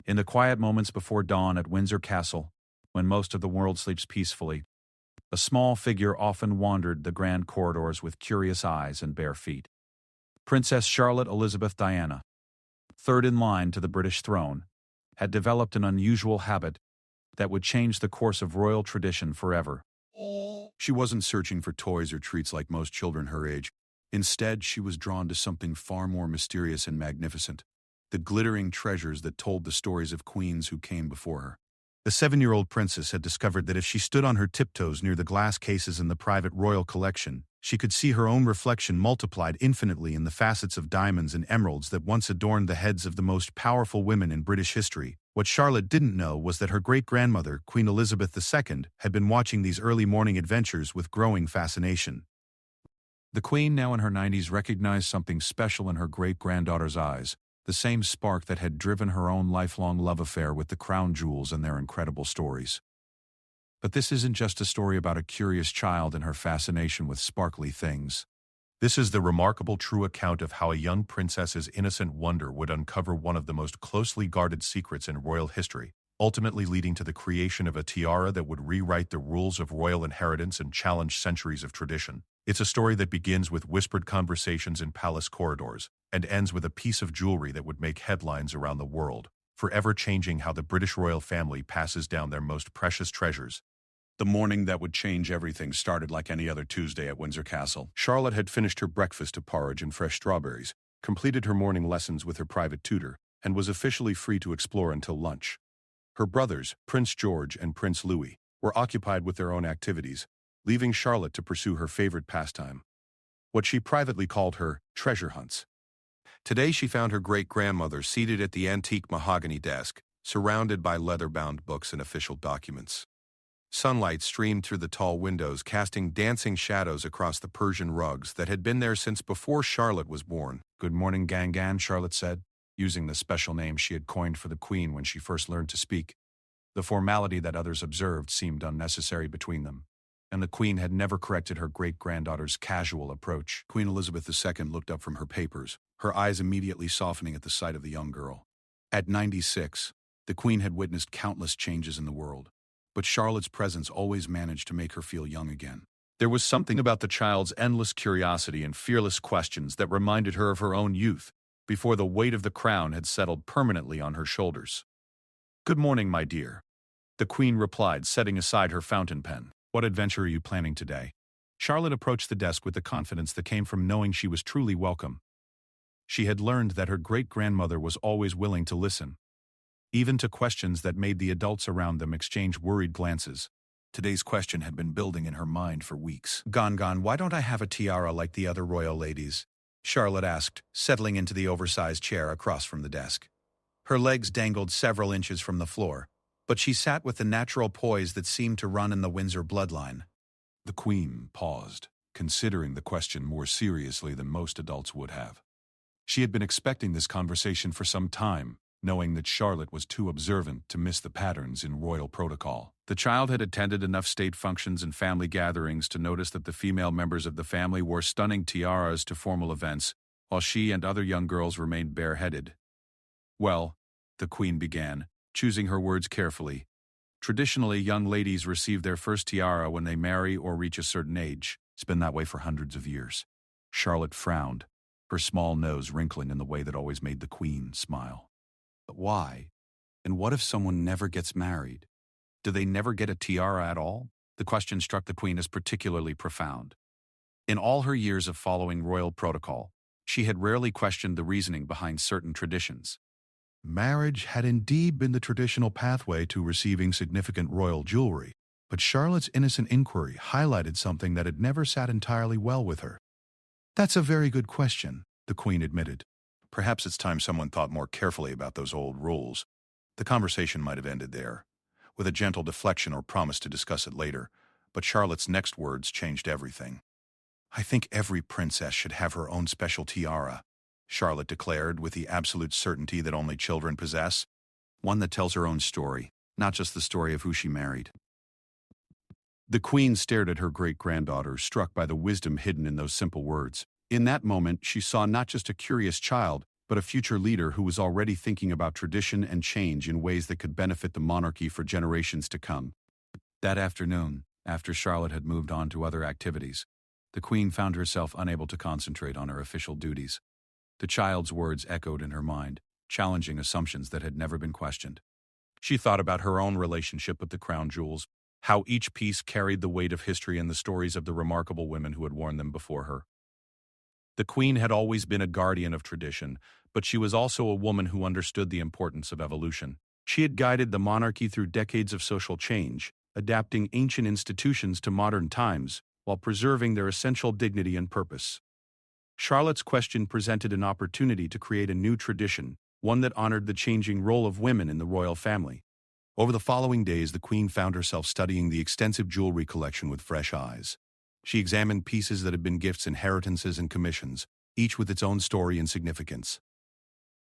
In the quiet moments before dawn at Windsor Castle, when most of the world sleeps peacefully, a small figure often wandered the grand corridors with curious eyes and bare feet. Princess Charlotte Elizabeth Diana, third in line to the British throne, had developed an unusual habit that would change the course of royal tradition forever. She wasn't searching for toys or treats like most children her age. Instead, she was drawn to something far more mysterious and magnificent: the glittering treasures that told the stories of queens who came before her. The 7-year-old princess had discovered that if she stood on her tiptoes near the glass cases in the private royal collection, she could see her own reflection multiplied infinitely in the facets of diamonds and emeralds that once adorned the heads of the most powerful women in British history. What Charlotte didn't know was that her great-grandmother, Queen Elizabeth II, had been watching these early morning adventures with growing fascination. The Queen, now in her 90s, recognized something special in her great-granddaughter's eyes, the same spark that had driven her own lifelong love affair with the crown jewels and their incredible stories. But this isn't just a story about a curious child and her fascination with sparkly things. This is the remarkable true account of how a young princess's innocent wonder would uncover one of the most closely guarded secrets in royal history, ultimately leading to the creation of a tiara that would rewrite the rules of royal inheritance and challenge centuries of tradition. It's a story that begins with whispered conversations in palace corridors and ends with a piece of jewelry that would make headlines around the world, forever changing how the British royal family passes down their most precious treasures. The morning that would change everything started like any other Tuesday at Windsor Castle. Charlotte had finished her breakfast of porridge and fresh strawberries, completed her morning lessons with her private tutor, and was officially free to explore until lunch. Her brothers, Prince George and Prince Louis, were occupied with their own activities, leaving Charlotte to pursue her favorite pastime, what she privately called her treasure hunts. Today she found her great-grandmother seated at the antique mahogany desk, surrounded by leather-bound books and official documents. Sunlight streamed through the tall windows, casting dancing shadows across the Persian rugs that had been there since before Charlotte was born. "Good morning, Gangan," Charlotte said, using the special name she had coined for the Queen when she first learned to speak. The formality that others observed seemed unnecessary between them, and the Queen had never corrected her great-granddaughter's casual approach. Queen Elizabeth II looked up from her papers, her eyes immediately softening at the sight of the young girl. At 96, the Queen had witnessed countless changes in the world, but Charlotte's presence always managed to make her feel young again. There was something about the child's endless curiosity and fearless questions that reminded her of her own youth, before the weight of the crown had settled permanently on her shoulders. "Good morning, my dear," the Queen replied, setting aside her fountain pen. "What adventure are you planning today?" Charlotte approached the desk with the confidence that came from knowing she was truly welcome. She had learned that her great-grandmother was always willing to listen, even to questions that made the adults around them exchange worried glances. Today's question had been building in her mind for weeks. "Gangan, why don't I have a tiara like the other royal ladies?" Charlotte asked, settling into the oversized chair across from the desk. Her legs dangled several inches from the floor, but she sat with the natural poise that seemed to run in the Windsor bloodline. The Queen paused, considering the question more seriously than most adults would have. She had been expecting this conversation for some time, knowing that Charlotte was too observant to miss the patterns in royal protocol. The child had attended enough state functions and family gatherings to notice that the female members of the family wore stunning tiaras to formal events, while she and other young girls remained bareheaded. "Well," the Queen began, choosing her words carefully, "traditionally young ladies receive their first tiara when they marry or reach a certain age. It's been that way for hundreds of years." Charlotte frowned, her small nose wrinkling in the way that always made the Queen smile. "But why? And what if someone never gets married? Do they never get a tiara at all?" The question struck the Queen as particularly profound. In all her years of following royal protocol, she had rarely questioned the reasoning behind certain traditions. Marriage had indeed been the traditional pathway to receiving significant royal jewelry, but Charlotte's innocent inquiry highlighted something that had never sat entirely well with her. "That's a very good question," the Queen admitted. Perhaps it's time someone thought more carefully about those old rules. The conversation might have ended there, with a gentle deflection or promise to discuss it later, but Charlotte's next words changed everything. "I think every princess should have her own special tiara," Charlotte declared with the absolute certainty that only children possess, one that tells her own story, not just the story of who she married. The Queen stared at her great-granddaughter, struck by the wisdom hidden in those simple words. In that moment, she saw not just a curious child, but a future leader who was already thinking about tradition and change in ways that could benefit the monarchy for generations to come. That afternoon, after Charlotte had moved on to other activities, the Queen found herself unable to concentrate on her official duties. The child's words echoed in her mind, challenging assumptions that had never been questioned. She thought about her own relationship with the crown jewels, how each piece carried the weight of history and the stories of the remarkable women who had worn them before her. The Queen had always been a guardian of tradition, but she was also a woman who understood the importance of evolution. She had guided the monarchy through decades of social change, adapting ancient institutions to modern times, while preserving their essential dignity and purpose. Charlotte's question presented an opportunity to create a new tradition, one that honored the changing role of women in the royal family. Over the following days, the Queen found herself studying the extensive jewelry collection with fresh eyes. She examined pieces that had been gifts, inheritances, and commissions, each with its own story and significance.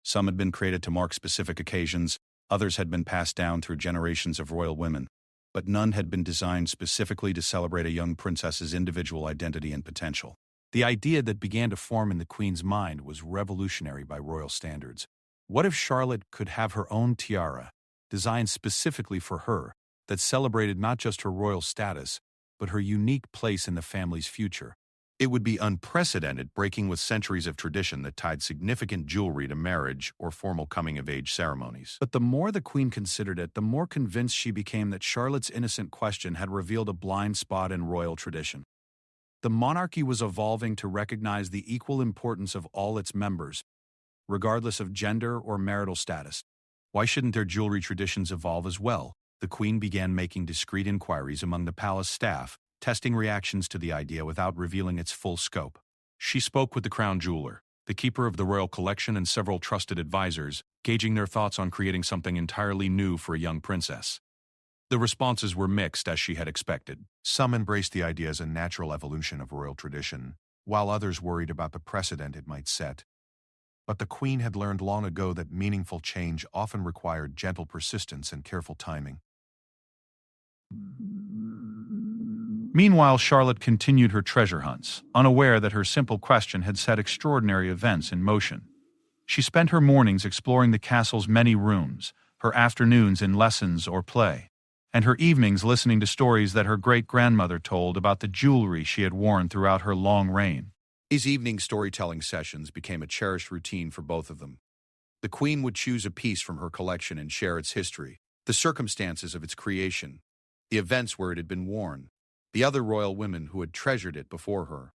Some had been created to mark specific occasions, others had been passed down through generations of royal women, but none had been designed specifically to celebrate a young princess's individual identity and potential. The idea that began to form in the Queen's mind was revolutionary by royal standards. What if Charlotte could have her own tiara, designed specifically for her, that celebrated not just her royal status, but her unique place in the family's future? It would be unprecedented, breaking with centuries of tradition that tied significant jewelry to marriage or formal coming-of-age ceremonies. But the more the Queen considered it, the more convinced she became that Charlotte's innocent question had revealed a blind spot in royal tradition. The monarchy was evolving to recognize the equal importance of all its members, regardless of gender or marital status. Why shouldn't their jewelry traditions evolve as well? The Queen began making discreet inquiries among the palace staff, testing reactions to the idea without revealing its full scope. She spoke with the crown jeweler, the keeper of the royal collection, and several trusted advisors, gauging their thoughts on creating something entirely new for a young princess. The responses were mixed, as she had expected. Some embraced the idea as a natural evolution of royal tradition, while others worried about the precedent it might set. But the Queen had learned long ago that meaningful change often required gentle persistence and careful timing. Meanwhile, Charlotte continued her treasure hunts, unaware that her simple question had set extraordinary events in motion. She spent her mornings exploring the castle's many rooms, her afternoons in lessons or play, and her evenings listening to stories that her great-grandmother told about the jewelry she had worn throughout her long reign. These evening storytelling sessions became a cherished routine for both of them. The Queen would choose a piece from her collection and share its history, the circumstances of its creation, the events where it had been worn, the other royal women who had treasured it before her.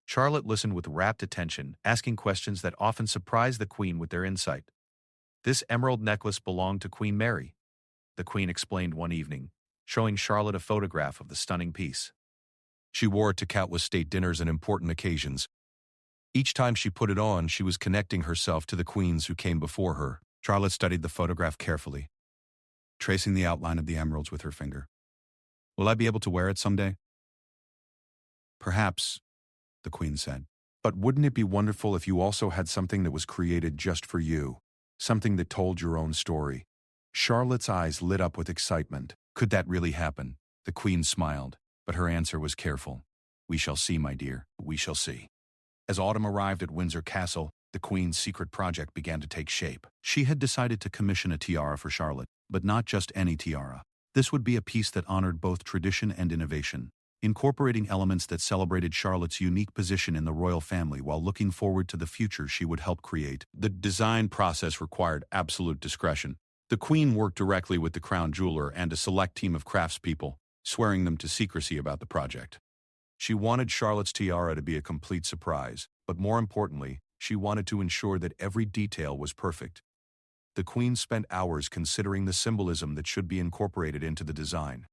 Charlotte listened with rapt attention, asking questions that often surprised the Queen with their insight. "This emerald necklace belonged to Queen Mary," the Queen explained one evening, showing Charlotte a photograph of the stunning piece. She wore it to countless state dinners and important occasions. Each time she put it on, she was connecting herself to the queens who came before her. Charlotte studied the photograph carefully, tracing the outline of the emeralds with her finger. "Will I be able to wear it someday?" "Perhaps," the Queen said. "But wouldn't it be wonderful if you also had something that was created just for you? Something that told your own story?" Charlotte's eyes lit up with excitement. Could that really happen? The Queen smiled, but her answer was careful. "We shall see, my dear, we shall see." As autumn arrived at Windsor Castle, the Queen's secret project began to take shape. She had decided to commission a tiara for Charlotte, but not just any tiara. This would be a piece that honored both tradition and innovation, incorporating elements that celebrated Charlotte's unique position in the royal family while looking forward to the future she would help create. The design process required absolute discretion. The Queen worked directly with the crown jeweler and a select team of craftspeople, swearing them to secrecy about the project. She wanted Charlotte's tiara to be a complete surprise, but more importantly, she wanted to ensure that every detail was perfect. The Queen spent hours considering the symbolism that should be incorporated into the design.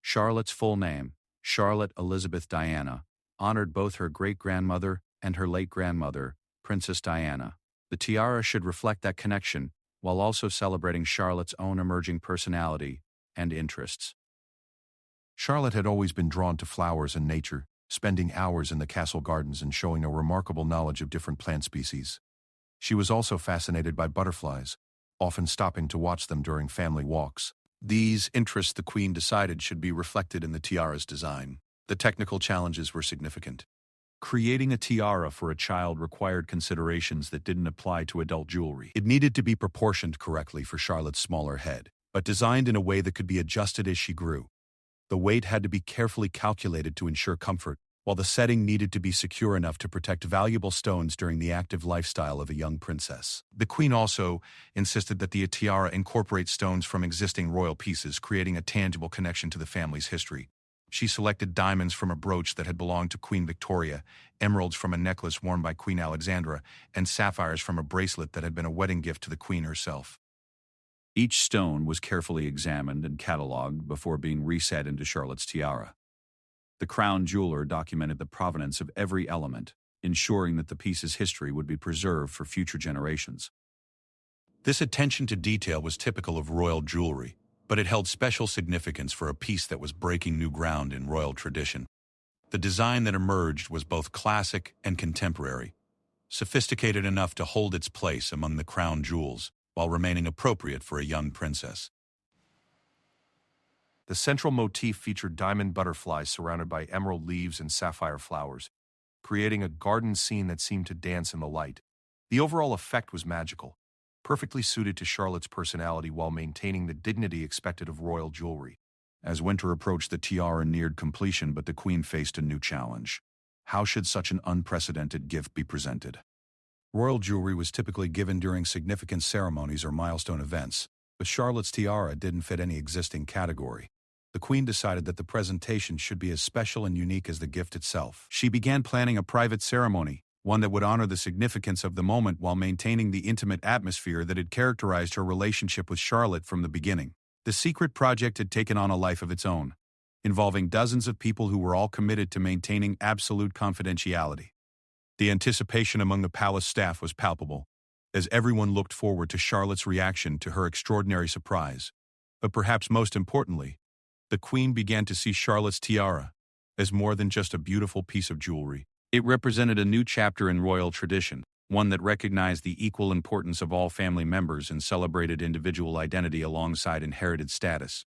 Charlotte's full name, Charlotte Elizabeth Diana, honored both her great-grandmother and her late grandmother, Princess Diana. The tiara should reflect that connection, while also celebrating Charlotte's own emerging personality and interests. Charlotte had always been drawn to flowers and nature, spending hours in the castle gardens and showing a remarkable knowledge of different plant species. She was also fascinated by butterflies, often stopping to watch them during family walks. These interests the Queen decided should be reflected in the tiara's design. The technical challenges were significant. Creating a tiara for a child required considerations that didn't apply to adult jewelry. It needed to be proportioned correctly for Charlotte's smaller head, but designed in a way that could be adjusted as she grew. The weight had to be carefully calculated to ensure comfort, while the setting needed to be secure enough to protect valuable stones during the active lifestyle of a young princess. The queen also insisted that the tiara incorporate stones from existing royal pieces, creating a tangible connection to the family's history. She selected diamonds from a brooch that had belonged to Queen Victoria, emeralds from a necklace worn by Queen Alexandra, and sapphires from a bracelet that had been a wedding gift to the queen herself. Each stone was carefully examined and catalogued before being reset into Charlotte's tiara. The crown jeweler documented the provenance of every element, ensuring that the piece's history would be preserved for future generations. This attention to detail was typical of royal jewelry, but it held special significance for a piece that was breaking new ground in royal tradition. The design that emerged was both classic and contemporary, sophisticated enough to hold its place among the crown jewels, while remaining appropriate for a young princess. The central motif featured diamond butterflies surrounded by emerald leaves and sapphire flowers, creating a garden scene that seemed to dance in the light. The overall effect was magical, perfectly suited to Charlotte's personality while maintaining the dignity expected of royal jewelry. As winter approached, the tiara neared completion, but the queen faced a new challenge. How should such an unprecedented gift be presented? Royal jewelry was typically given during significant ceremonies or milestone events, but Charlotte's tiara didn't fit any existing category. The queen decided that the presentation should be as special and unique as the gift itself. She began planning a private ceremony, one that would honor the significance of the moment while maintaining the intimate atmosphere that had characterized her relationship with Charlotte from the beginning. The secret project had taken on a life of its own, involving dozens of people who were all committed to maintaining absolute confidentiality. The anticipation among the palace staff was palpable, as everyone looked forward to Charlotte's reaction to her extraordinary surprise. But perhaps most importantly, the queen began to see Charlotte's tiara as more than just a beautiful piece of jewelry. It represented a new chapter in royal tradition, one that recognized the equal importance of all family members and celebrated individual identity alongside inherited status.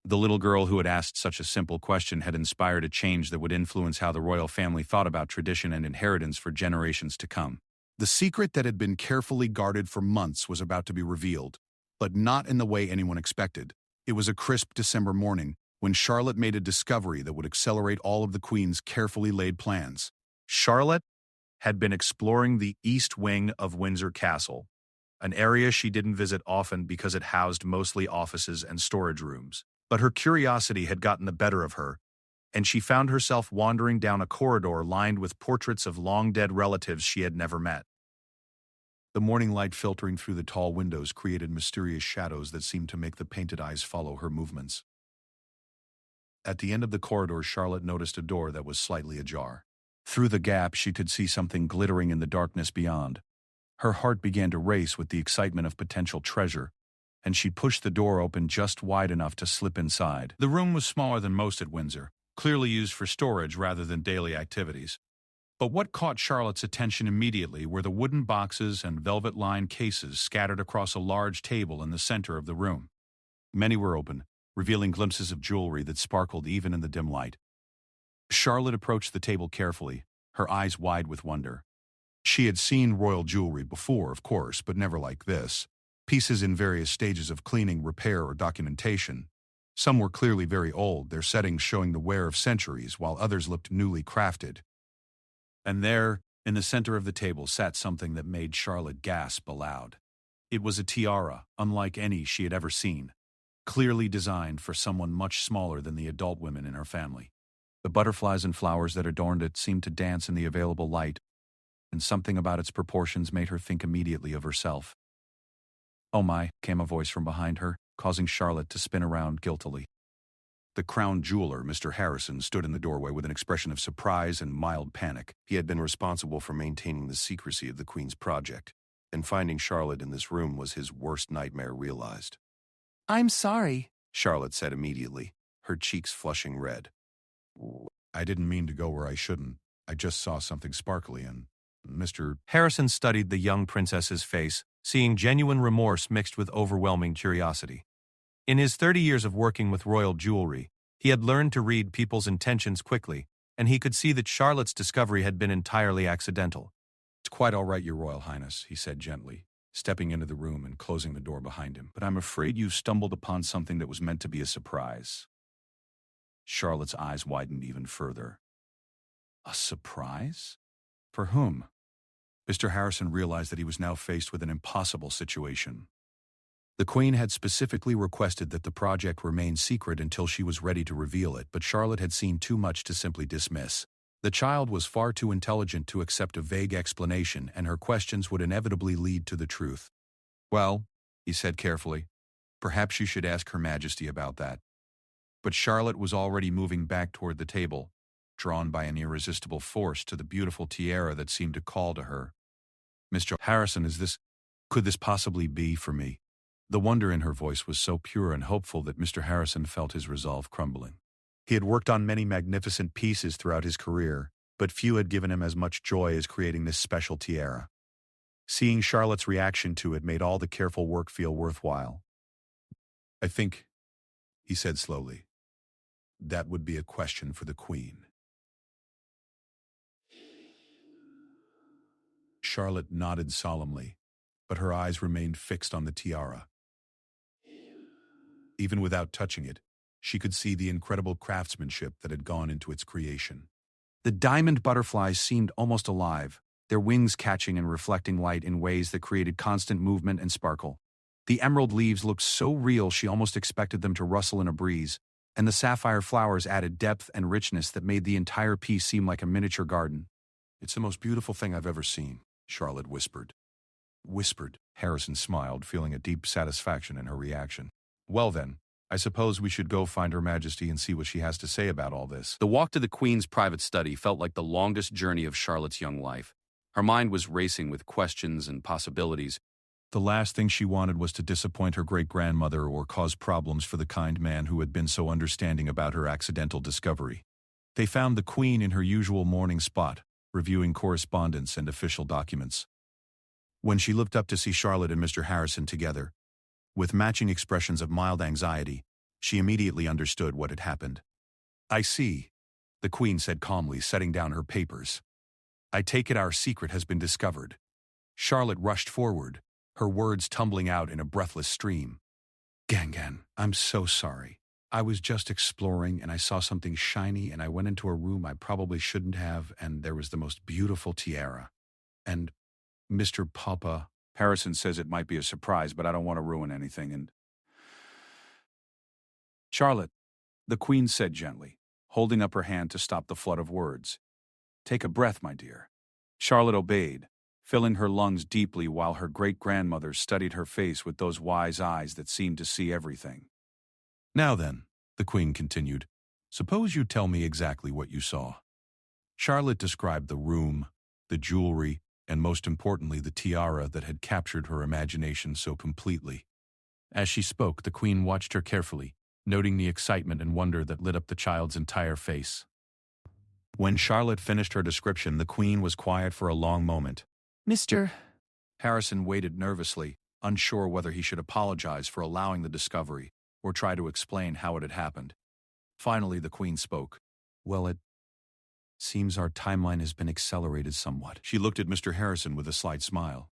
The little girl who had asked such a simple question had inspired a change that would influence how the royal family thought about tradition and inheritance for generations to come. The secret that had been carefully guarded for months was about to be revealed, but not in the way anyone expected. It was a crisp December morning when Charlotte made a discovery that would accelerate all of the queen's carefully laid plans. Charlotte had been exploring the east wing of Windsor Castle, an area she didn't visit often because it housed mostly offices and storage rooms. But her curiosity had gotten the better of her, and she found herself wandering down a corridor lined with portraits of long-dead relatives she had never met. The morning light filtering through the tall windows created mysterious shadows that seemed to make the painted eyes follow her movements. At the end of the corridor, Charlotte noticed a door that was slightly ajar. Through the gap, she could see something glittering in the darkness beyond. Her heart began to race with the excitement of potential treasure, and she pushed the door open just wide enough to slip inside. The room was smaller than most at Windsor, clearly used for storage rather than daily activities. But what caught Charlotte's attention immediately were the wooden boxes and velvet-lined cases scattered across a large table in the center of the room. Many were open, revealing glimpses of jewelry that sparkled even in the dim light. Charlotte approached the table carefully, her eyes wide with wonder. She had seen royal jewelry before, of course, but never like this. Pieces in various stages of cleaning, repair, or documentation. Some were clearly very old, their settings showing the wear of centuries, while others looked newly crafted. And there, in the center of the table, sat something that made Charlotte gasp aloud. It was a tiara, unlike any she had ever seen, clearly designed for someone much smaller than the adult women in her family. The butterflies and flowers that adorned it seemed to dance in the available light, and something about its proportions made her think immediately of herself. "Oh my," came a voice from behind her, causing Charlotte to spin around guiltily. The crown jeweler, Mr. Harrison, stood in the doorway with an expression of surprise and mild panic. He had been responsible for maintaining the secrecy of the Queen's project, and finding Charlotte in this room was his worst nightmare realized. "I'm sorry," Charlotte said immediately, her cheeks flushing red. "I didn't mean to go where I shouldn't. I just saw something sparkly and Mr. Harrison studied the young princess's face, seeing genuine remorse mixed with overwhelming curiosity. In his 30 years of working with royal jewelry, he had learned to read people's intentions quickly, and he could see that Charlotte's discovery had been entirely accidental. "It's quite all right, Your Royal Highness," he said gently, stepping into the room and closing the door behind him. "But I'm afraid you've stumbled upon something that was meant to be a surprise." Charlotte's eyes widened even further. A surprise? For whom? Mr. Harrison realized that he was now faced with an impossible situation. The Queen had specifically requested that the project remain secret until she was ready to reveal it, but Charlotte had seen too much to simply dismiss. The child was far too intelligent to accept a vague explanation, and her questions would inevitably lead to the truth. "Well," he said carefully, "perhaps you should ask Her Majesty about that." But Charlotte was already moving back toward the table, drawn by an irresistible force to the beautiful tiara that seemed to call to her. "Mr. Harrison, could this possibly be for me?" The wonder in her voice was so pure and hopeful that Mr. Harrison felt his resolve crumbling. He had worked on many magnificent pieces throughout his career, but few had given him as much joy as creating this special tiara. Seeing Charlotte's reaction to it made all the careful work feel worthwhile. "I think," he said slowly, "that would be a question for the Queen." Charlotte nodded solemnly, but her eyes remained fixed on the tiara. Even without touching it, she could see the incredible craftsmanship that had gone into its creation. The diamond butterflies seemed almost alive, their wings catching and reflecting light in ways that created constant movement and sparkle. The emerald leaves looked so real she almost expected them to rustle in a breeze, and the sapphire flowers added depth and richness that made the entire piece seem like a miniature garden. "It's the most beautiful thing I've ever seen," Charlotte whispered. Harrison smiled, feeling a deep satisfaction in her reaction. "Well then, I suppose we should go find Her Majesty and see what she has to say about all this." The walk to the Queen's private study felt like the longest journey of Charlotte's young life. Her mind was racing with questions and possibilities. The last thing she wanted was to disappoint her great-grandmother or cause problems for the kind man who had been so understanding about her accidental discovery. They found the Queen in her usual morning spot, reviewing correspondence and official documents. When she looked up to see Charlotte and Mr. Harrison together, with matching expressions of mild anxiety, she immediately understood what had happened. "I see," the Queen said calmly, setting down her papers. "I take it our secret has been discovered." Charlotte rushed forward, her words tumbling out in a breathless stream. "Gangan, I'm so sorry. I was just exploring and I saw something shiny and I went into a room I probably shouldn't have, and there was the most beautiful tiara. And Mr. Papa..." Harrison says it might be a surprise, but I don't want to ruin anything, and... "Charlotte," the Queen said gently, holding up her hand to stop the flood of words. "Take a breath, my dear." Charlotte obeyed, filling her lungs deeply while her great-grandmother studied her face with those wise eyes that seemed to see everything. "Now then," the Queen continued, "suppose you tell me exactly what you saw." Charlotte described the room, the jewelry, and most importantly the tiara that had captured her imagination so completely. As she spoke, the Queen watched her carefully, noting the excitement and wonder that lit up the child's entire face. When Charlotte finished her description, the Queen was quiet for a long moment. Mr. Harrison waited nervously, unsure whether he should apologize for allowing the discovery or try to explain how it had happened. Finally, the Queen spoke. "Well, it seems our timeline has been accelerated somewhat." She looked at Mr. Harrison with a slight smile.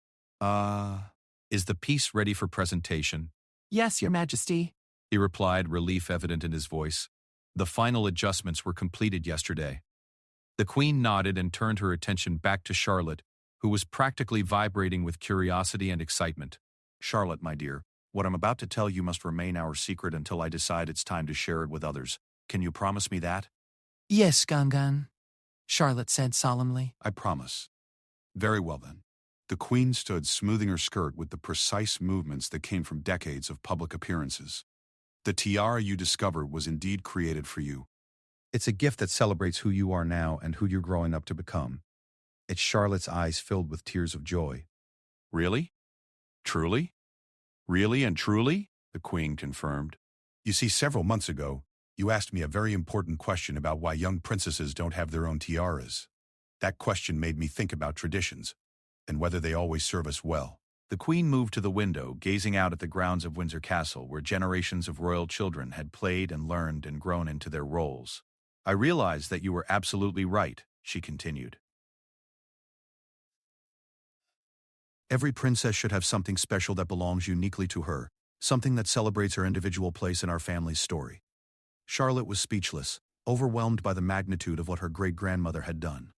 Is the piece ready for presentation?" Yes, Your Majesty. he replied, relief evident in his voice. "The final adjustments were completed yesterday." The Queen nodded and turned her attention back to Charlotte, who was practically vibrating with curiosity and excitement. "Charlotte, my dear, what I'm about to tell you must remain our secret until I decide it's time to share it with others. Can you promise me that?" Yes, Gangan, Charlotte said solemnly. "I promise." "Very well then." The Queen stood smoothing her skirt with the precise movements that came from decades of public appearances. "The tiara you discovered was indeed created for you. It's a gift that celebrates who you are now and who you're growing up to become." It's Charlotte's eyes filled with tears of joy. "Really? Truly? Really and truly?" the Queen confirmed. "You see, several months ago, you asked me a very important question about why young princesses don't have their own tiaras. That question made me think about traditions, and whether they always serve us well." The Queen moved to the window, gazing out at the grounds of Windsor Castle, where generations of royal children had played and learned and grown into their roles. I realize that you were absolutely right, she continued. Every princess should have something special that belongs uniquely to her, something that celebrates her individual place in our family's story. Charlotte was speechless, overwhelmed by the magnitude of what her great-grandmother had done.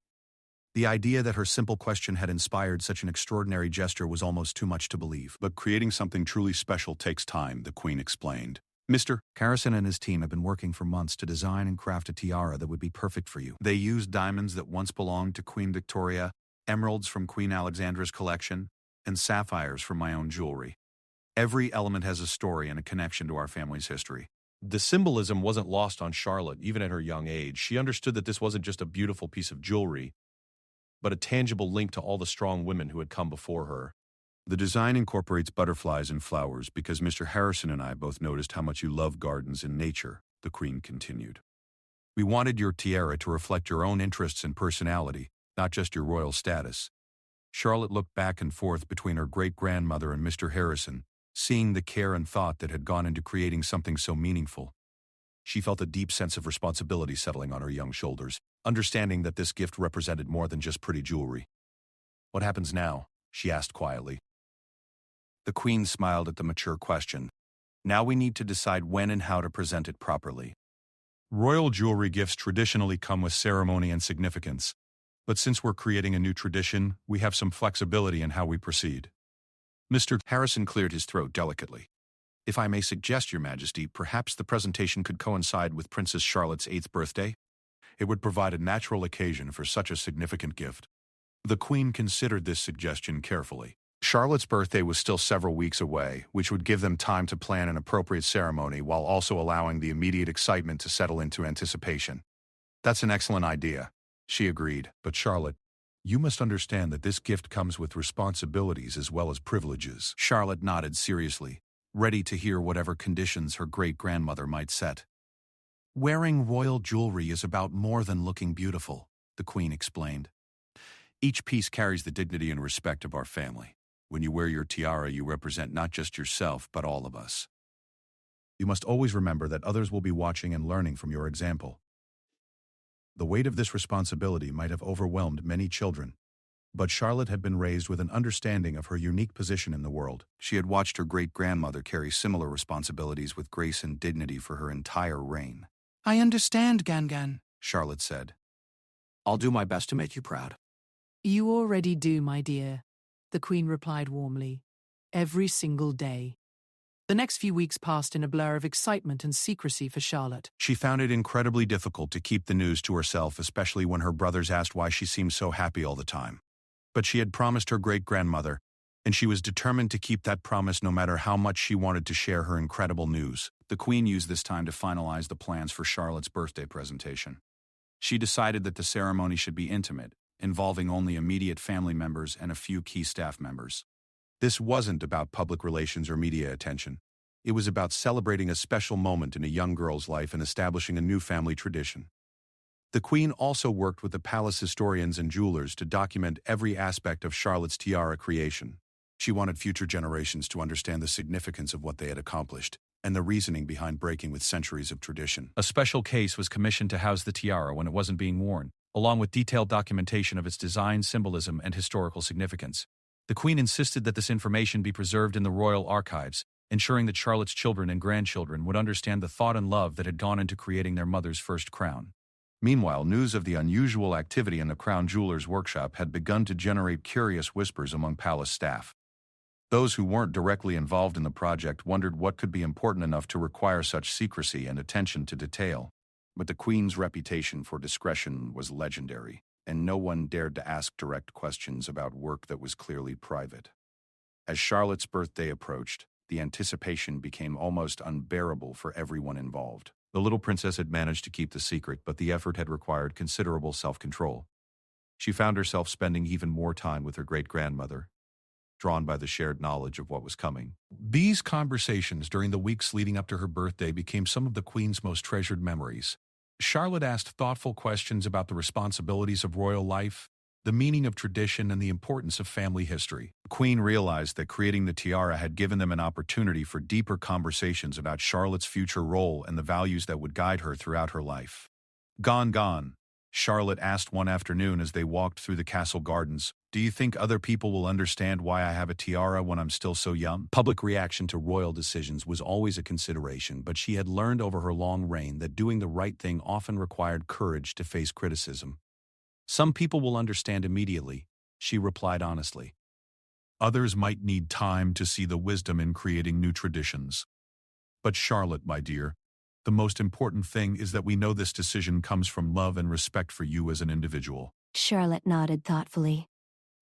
The idea that her simple question had inspired such an extraordinary gesture was almost too much to believe. But creating something truly special takes time, the Queen explained. Mr. Harrison and his team have been working for months to design and craft a tiara that would be perfect for you. They used diamonds that once belonged to Queen Victoria, emeralds from Queen Alexandra's collection, and sapphires from my own jewelry. Every element has a story and a connection to our family's history. The symbolism wasn't lost on Charlotte, even at her young age. She understood that this wasn't just a beautiful piece of jewelry, but a tangible link to all the strong women who had come before her. The design incorporates butterflies and flowers because Mr. Harrison and I both noticed how much you love gardens and nature, the Queen continued. We wanted your tiara to reflect your own interests and personality, not just your royal status. Charlotte looked back and forth between her great-grandmother and Mr. Harrison, seeing the care and thought that had gone into creating something so meaningful. She felt a deep sense of responsibility settling on her young shoulders, understanding that this gift represented more than just pretty jewelry. What happens now? She asked quietly. The Queen smiled at the mature question. Now we need to decide when and how to present it properly. Royal jewelry gifts traditionally come with ceremony and significance, but since we're creating a new tradition, we have some flexibility in how we proceed. Mr. Harrison cleared his throat delicately. If I may suggest, Your Majesty, perhaps the presentation could coincide with Princess Charlotte's 8th birthday? It would provide a natural occasion for such a significant gift. The Queen considered this suggestion carefully. Charlotte's birthday was still several weeks away, which would give them time to plan an appropriate ceremony while also allowing the immediate excitement to settle into anticipation. That's an excellent idea, she agreed. But Charlotte, you must understand that this gift comes with responsibilities as well as privileges. Charlotte nodded seriously, ready to hear whatever conditions her great-grandmother might set. Wearing royal jewelry is about more than looking beautiful, the Queen explained. Each piece carries the dignity and respect of our family. When you wear your tiara, you represent not just yourself, but all of us. You must always remember that others will be watching and learning from your example. The weight of this responsibility might have overwhelmed many children, but Charlotte had been raised with an understanding of her unique position in the world. She had watched her great-grandmother carry similar responsibilities with grace and dignity for her entire reign. I understand, Gangan, Charlotte said. I'll do my best to make you proud. You already do, my dear, the Queen replied warmly. Every single day. The next few weeks passed in a blur of excitement and secrecy for Charlotte. She found it incredibly difficult to keep the news to herself, especially when her brothers asked why she seemed so happy all the time. But she had promised her great-grandmother, and she was determined to keep that promise no matter how much she wanted to share her incredible news. The Queen used this time to finalize the plans for Charlotte's birthday presentation. She decided that the ceremony should be intimate, involving only immediate family members and a few key staff members. This wasn't about public relations or media attention. It was about celebrating a special moment in a young girl's life and establishing a new family tradition. The Queen also worked with the palace historians and jewelers to document every aspect of Charlotte's tiara creation. She wanted future generations to understand the significance of what they had accomplished and the reasoning behind breaking with centuries of tradition. A special case was commissioned to house the tiara when it wasn't being worn, along with detailed documentation of its design, symbolism, and historical significance. The Queen insisted that this information be preserved in the royal archives, ensuring that Charlotte's children and grandchildren would understand the thought and love that had gone into creating their mother's first crown. Meanwhile, news of the unusual activity in the Crown Jewelers' workshop had begun to generate curious whispers among palace staff. Those who weren't directly involved in the project wondered what could be important enough to require such secrecy and attention to detail. But the Queen's reputation for discretion was legendary, and no one dared to ask direct questions about work that was clearly private. As Charlotte's birthday approached, the anticipation became almost unbearable for everyone involved. The little princess had managed to keep the secret, but the effort had required considerable self-control. She found herself spending even more time with her great-grandmother, drawn by the shared knowledge of what was coming. These conversations during the weeks leading up to her birthday became some of the Queen's most treasured memories. Charlotte asked thoughtful questions about the responsibilities of royal life, the meaning of tradition, and the importance of family history. The Queen realized that creating the tiara had given them an opportunity for deeper conversations about Charlotte's future role and the values that would guide her throughout her life. Gone. Charlotte asked one afternoon as they walked through the castle gardens. Do you think other people will understand why I have a tiara when I'm still so young? Public reaction to royal decisions was always a consideration, but she had learned over her long reign that doing the right thing often required courage to face criticism. Some people will understand immediately, she replied honestly. Others might need time to see the wisdom in creating new traditions. But Charlotte, my dear, the most important thing is that we know this decision comes from love and respect for you as an individual. Charlotte nodded thoughtfully.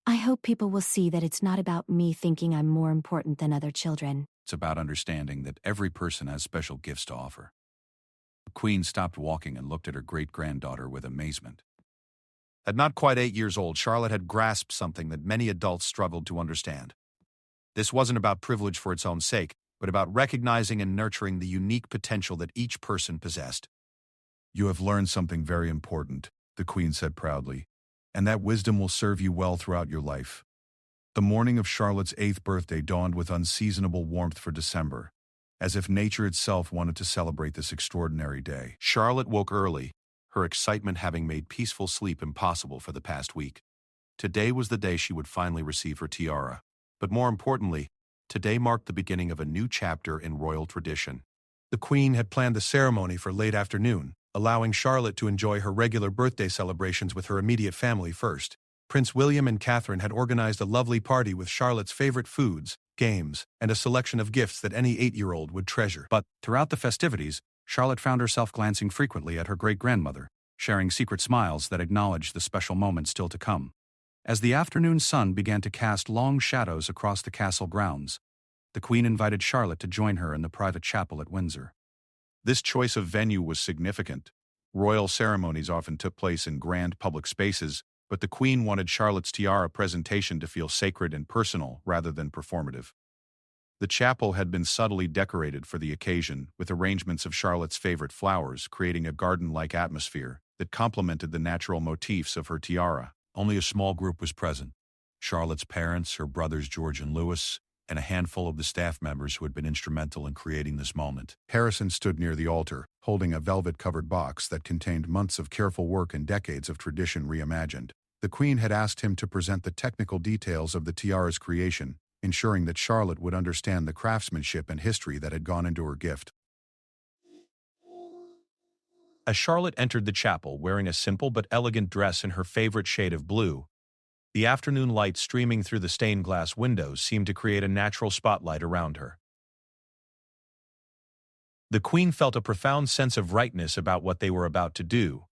I hope people will see that it's not about me thinking I'm more important than other children. It's about understanding that every person has special gifts to offer. The Queen stopped walking and looked at her great-granddaughter with amazement. At not quite 8 years old, Charlotte had grasped something that many adults struggled to understand. This wasn't about privilege for its own sake, but about recognizing and nurturing the unique potential that each person possessed. You have learned something very important, the Queen said proudly, and that wisdom will serve you well throughout your life. The morning of Charlotte's 8th birthday dawned with unseasonable warmth for December, as if nature itself wanted to celebrate this extraordinary day. Charlotte woke early, her excitement having made peaceful sleep impossible for the past week. Today was the day she would finally receive her tiara. But more importantly, today marked the beginning of a new chapter in royal tradition. The Queen had planned the ceremony for late afternoon, allowing Charlotte to enjoy her regular birthday celebrations with her immediate family first. Prince William and Catherine had organized a lovely party with Charlotte's favorite foods, games, and a selection of gifts that any 8-year-old would treasure. But throughout the festivities, Charlotte found herself glancing frequently at her great-grandmother, sharing secret smiles that acknowledged the special moment still to come. As the afternoon sun began to cast long shadows across the castle grounds, the Queen invited Charlotte to join her in the private chapel at Windsor. This choice of venue was significant. Royal ceremonies often took place in grand public spaces, but the Queen wanted Charlotte's tiara presentation to feel sacred and personal rather than performative. The chapel had been subtly decorated for the occasion, with arrangements of Charlotte's favorite flowers, creating a garden-like atmosphere that complemented the natural motifs of her tiara. Only a small group was present. Charlotte's parents, her brothers George and Louis, and a handful of the staff members who had been instrumental in creating this moment. Harrison stood near the altar, holding a velvet-covered box that contained months of careful work and decades of tradition reimagined. The Queen had asked him to present the technical details of the tiara's creation, ensuring that Charlotte would understand the craftsmanship and history that had gone into her gift. As Charlotte entered the chapel wearing a simple but elegant dress in her favorite shade of blue, the afternoon light streaming through the stained glass windows seemed to create a natural spotlight around her. The Queen felt a profound sense of rightness about what they were about to do,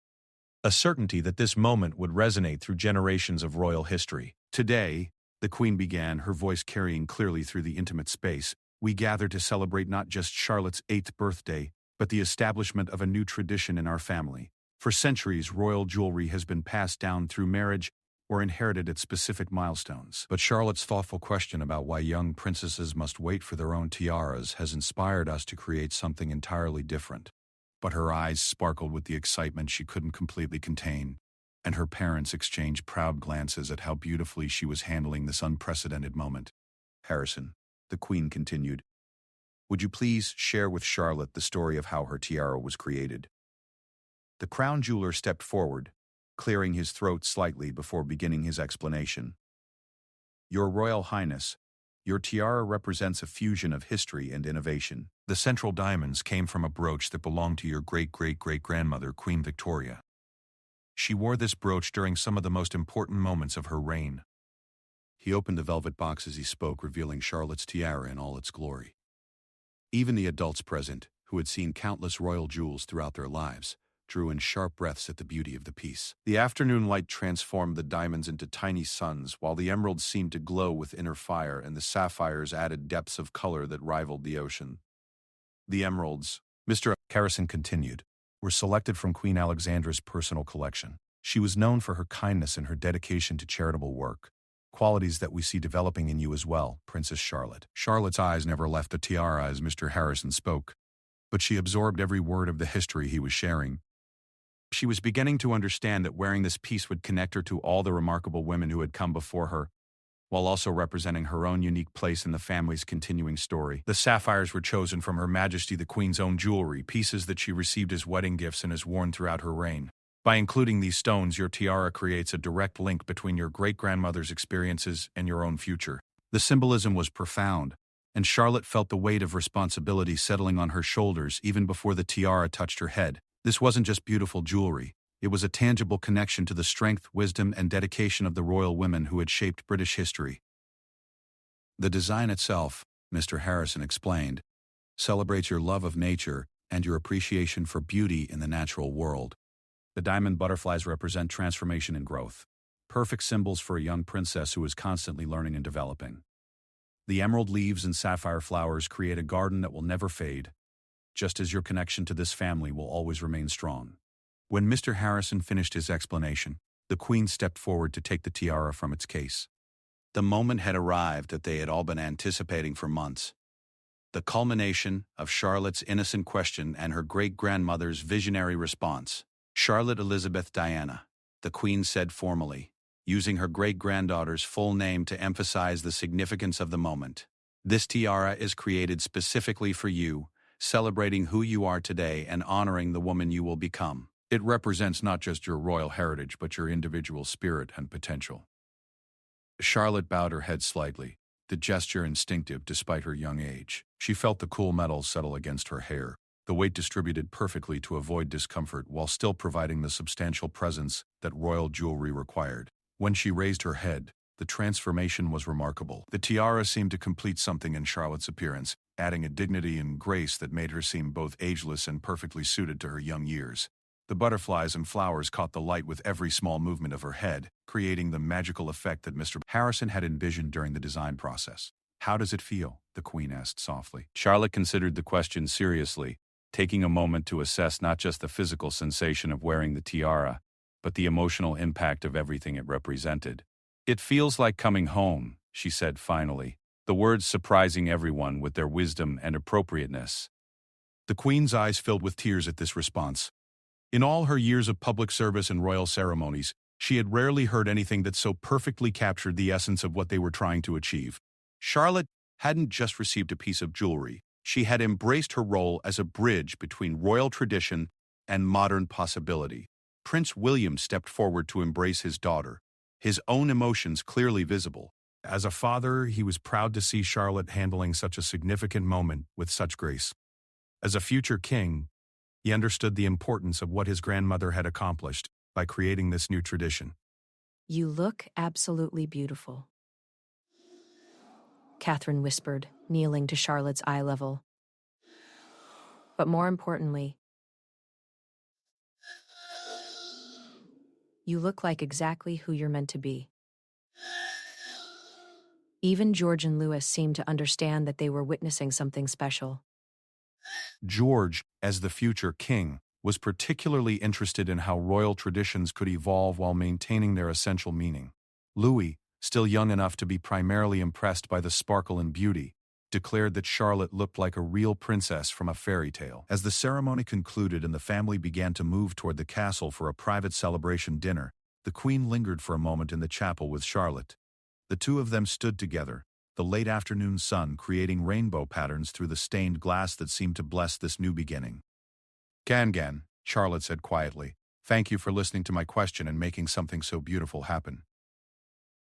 a certainty that this moment would resonate through generations of royal history. Today, the Queen began, her voice carrying clearly through the intimate space, we gather to celebrate not just Charlotte's 8th birthday, but the establishment of a new tradition in our family. For centuries, royal jewelry has been passed down through marriage or inherited at specific milestones. But Charlotte's thoughtful question about why young princesses must wait for their own tiaras has inspired us to create something entirely different. But her eyes sparkled with the excitement she couldn't completely contain, and her parents exchanged proud glances at how beautifully she was handling this unprecedented moment. Harrison, the Queen continued, would you please share with Charlotte the story of how her tiara was created? The crown jeweler stepped forward, clearing his throat slightly before beginning his explanation. Your Royal Highness, your tiara represents a fusion of history and innovation. The central diamonds came from a brooch that belonged to your great-great-great-grandmother, Queen Victoria. She wore this brooch during some of the most important moments of her reign. He opened the velvet box as he spoke, revealing Charlotte's tiara in all its glory. Even the adults present, who had seen countless royal jewels throughout their lives, drew in sharp breaths at the beauty of the piece. The afternoon light transformed the diamonds into tiny suns, while the emeralds seemed to glow with inner fire and the sapphires added depths of color that rivaled the ocean. The emeralds, Mr. Harrison continued, were selected from Queen Alexandra's personal collection. She was known for her kindness and her dedication to charitable work, qualities that we see developing in you as well, Princess Charlotte. Charlotte's eyes never left the tiara as Mr. Harrison spoke, but she absorbed every word of the history he was sharing. She was beginning to understand that wearing this piece would connect her to all the remarkable women who had come before her, while also representing her own unique place in the family's continuing story. The sapphires were chosen from Her Majesty the Queen's own jewelry, pieces that she received as wedding gifts and has worn throughout her reign. By including these stones, your tiara creates a direct link between your great-grandmother's experiences and your own future. The symbolism was profound, and Charlotte felt the weight of responsibility settling on her shoulders even before the tiara touched her head. This wasn't just beautiful jewelry. It was a tangible connection to the strength, wisdom, and dedication of the royal women who had shaped British history. The design itself, Mr. Harrison explained, celebrates your love of nature and your appreciation for beauty in the natural world. The diamond butterflies represent transformation and growth, perfect symbols for a young princess who is constantly learning and developing. The emerald leaves and sapphire flowers create a garden that will never fade, just as your connection to this family will always remain strong. When Mr. Harrison finished his explanation, the Queen stepped forward to take the tiara from its case. The moment had arrived that they had all been anticipating for months. The culmination of Charlotte's innocent question and her great-grandmother's visionary response. Charlotte Elizabeth Diana, the Queen said formally, using her great-granddaughter's full name to emphasize the significance of the moment. This tiara is created specifically for you, celebrating who you are today and honoring the woman you will become. It represents not just your royal heritage, but your individual spirit and potential. Charlotte bowed her head slightly, the gesture instinctive despite her young age. She felt the cool metal settle against her hair, the weight distributed perfectly to avoid discomfort while still providing the substantial presence that royal jewelry required. When she raised her head, the transformation was remarkable. The tiara seemed to complete something in Charlotte's appearance, adding a dignity and grace that made her seem both ageless and perfectly suited to her young years. The butterflies and flowers caught the light with every small movement of her head, creating the magical effect that Mr. Harrison had envisioned during the design process. "How does it feel?" the Queen asked softly. Charlotte considered the question seriously, taking a moment to assess not just the physical sensation of wearing the tiara, but the emotional impact of everything it represented. "It feels like coming home," she said finally, the words surprising everyone with their wisdom and appropriateness. The Queen's eyes filled with tears at this response. In all her years of public service and royal ceremonies, she had rarely heard anything that so perfectly captured the essence of what they were trying to achieve. Charlotte hadn't just received a piece of jewelry. She had embraced her role as a bridge between royal tradition and modern possibility. Prince William stepped forward to embrace his daughter, his own emotions clearly visible. As a father, he was proud to see Charlotte handling such a significant moment with such grace. As a future king, he understood the importance of what his grandmother had accomplished by creating this new tradition. "You look absolutely beautiful," Catherine whispered, kneeling to Charlotte's eye level. "But more importantly, you look like exactly who you're meant to be." Even George and Louis seemed to understand that they were witnessing something special. George, as the future king, was particularly interested in how royal traditions could evolve while maintaining their essential meaning. Louis, still young enough to be primarily impressed by the sparkle and beauty, declared that Charlotte looked like a real princess from a fairy tale. As the ceremony concluded and the family began to move toward the castle for a private celebration dinner, the Queen lingered for a moment in the chapel with Charlotte. The two of them stood together, the late afternoon sun creating rainbow patterns through the stained glass that seemed to bless this new beginning. "Gan," Charlotte said quietly, "thank you for listening to my question and making something so beautiful happen."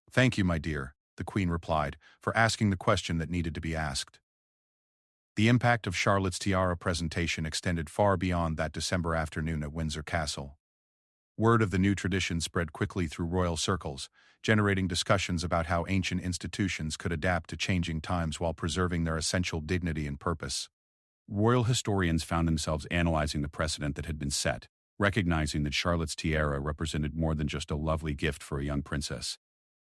"Thank you, my dear," the Queen replied, "for asking the question that needed to be asked." The impact of Charlotte's tiara presentation extended far beyond that December afternoon at Windsor Castle. Word of the new tradition spread quickly through royal circles, generating discussions about how ancient institutions could adapt to changing times while preserving their essential dignity and purpose. Royal historians found themselves analyzing the precedent that had been set, recognizing that Charlotte's tiara represented more than just a lovely gift for a young princess.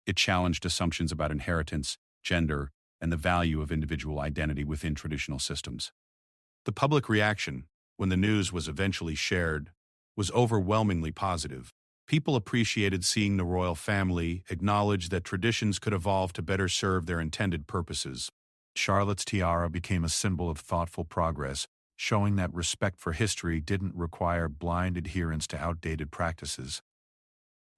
It challenged assumptions about inheritance, gender, and the value of individual identity within traditional systems. The public reaction, when the news was eventually shared, was overwhelmingly positive. People appreciated seeing the royal family acknowledge that traditions could evolve to better serve their intended purposes. Charlotte's tiara became a symbol of thoughtful progress, showing that respect for history didn't require blind adherence to outdated practices.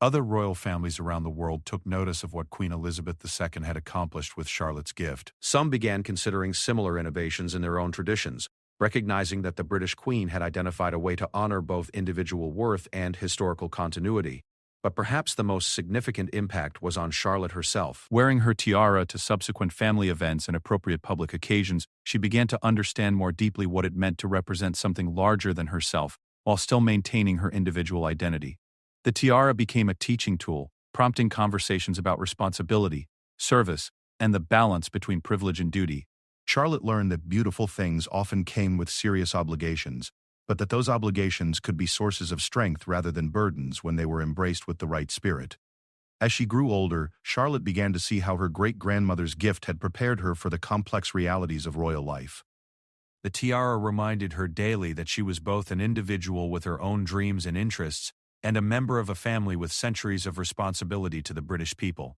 Other royal families around the world took notice of what Queen Elizabeth II had accomplished with Charlotte's gift. Some began considering similar innovations in their own traditions, recognizing that the British Queen had identified a way to honor both individual worth and historical continuity. But perhaps the most significant impact was on Charlotte herself. Wearing her tiara to subsequent family events and appropriate public occasions, she began to understand more deeply what it meant to represent something larger than herself, while still maintaining her individual identity. The tiara became a teaching tool, prompting conversations about responsibility, service, and the balance between privilege and duty. Charlotte learned that beautiful things often came with serious obligations, but that those obligations could be sources of strength rather than burdens when they were embraced with the right spirit. As she grew older, Charlotte began to see how her great-grandmother's gift had prepared her for the complex realities of royal life. The tiara reminded her daily that she was both an individual with her own dreams and interests, and a member of a family with centuries of responsibility to the British people.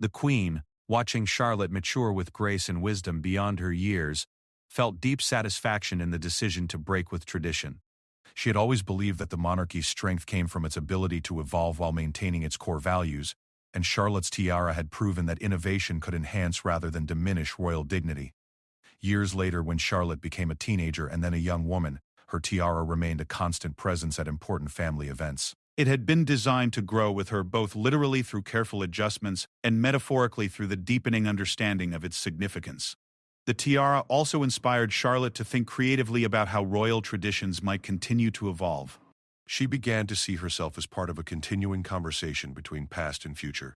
The Queen, watching Charlotte mature with grace and wisdom beyond her years, felt deep satisfaction in the decision to break with tradition. She had always believed that the monarchy's strength came from its ability to evolve while maintaining its core values, and Charlotte's tiara had proven that innovation could enhance rather than diminish royal dignity. Years later, when Charlotte became a teenager and then a young woman, her tiara remained a constant presence at important family events. It had been designed to grow with her both literally through careful adjustments and metaphorically through the deepening understanding of its significance. The tiara also inspired Charlotte to think creatively about how royal traditions might continue to evolve. She began to see herself as part of a continuing conversation between past and future,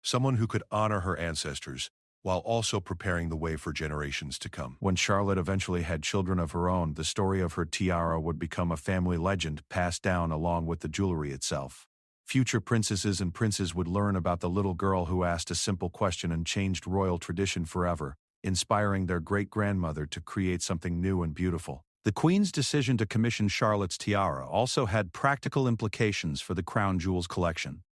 someone who could honor her ancestors while also preparing the way for generations to come. When Charlotte eventually had children of her own, the story of her tiara would become a family legend passed down along with the jewelry itself. Future princesses and princes would learn about the little girl who asked a simple question and changed royal tradition forever, inspiring their great-grandmother to create something new and beautiful. The Queen's decision to commission Charlotte's tiara also had practical implications for the crown jewels collection.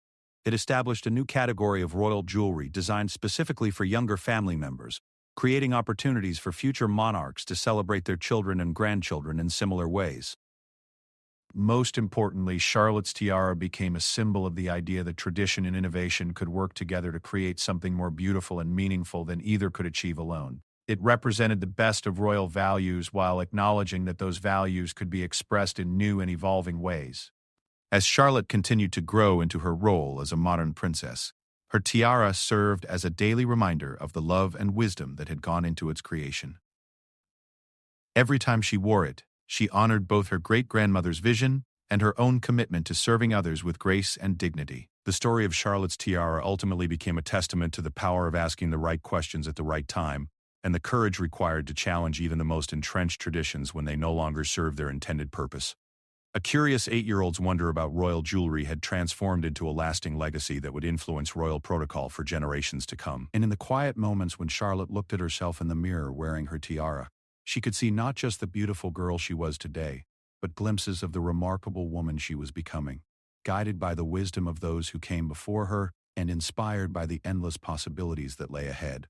It established a new category of royal jewelry designed specifically for younger family members, creating opportunities for future monarchs to celebrate their children and grandchildren in similar ways. Most importantly, Charlotte's tiara became a symbol of the idea that tradition and innovation could work together to create something more beautiful and meaningful than either could achieve alone. It represented the best of royal values while acknowledging that those values could be expressed in new and evolving ways. As Charlotte continued to grow into her role as a modern princess, her tiara served as a daily reminder of the love and wisdom that had gone into its creation. Every time she wore it, she honored both her great-grandmother's vision and her own commitment to serving others with grace and dignity. The story of Charlotte's tiara ultimately became a testament to the power of asking the right questions at the right time, and the courage required to challenge even the most entrenched traditions when they no longer served their intended purpose. A curious 8-year-old's wonder about royal jewelry had transformed into a lasting legacy that would influence royal protocol for generations to come. And in the quiet moments when Charlotte looked at herself in the mirror wearing her tiara, she could see not just the beautiful girl she was today, but glimpses of the remarkable woman she was becoming, guided by the wisdom of those who came before her and inspired by the endless possibilities that lay ahead.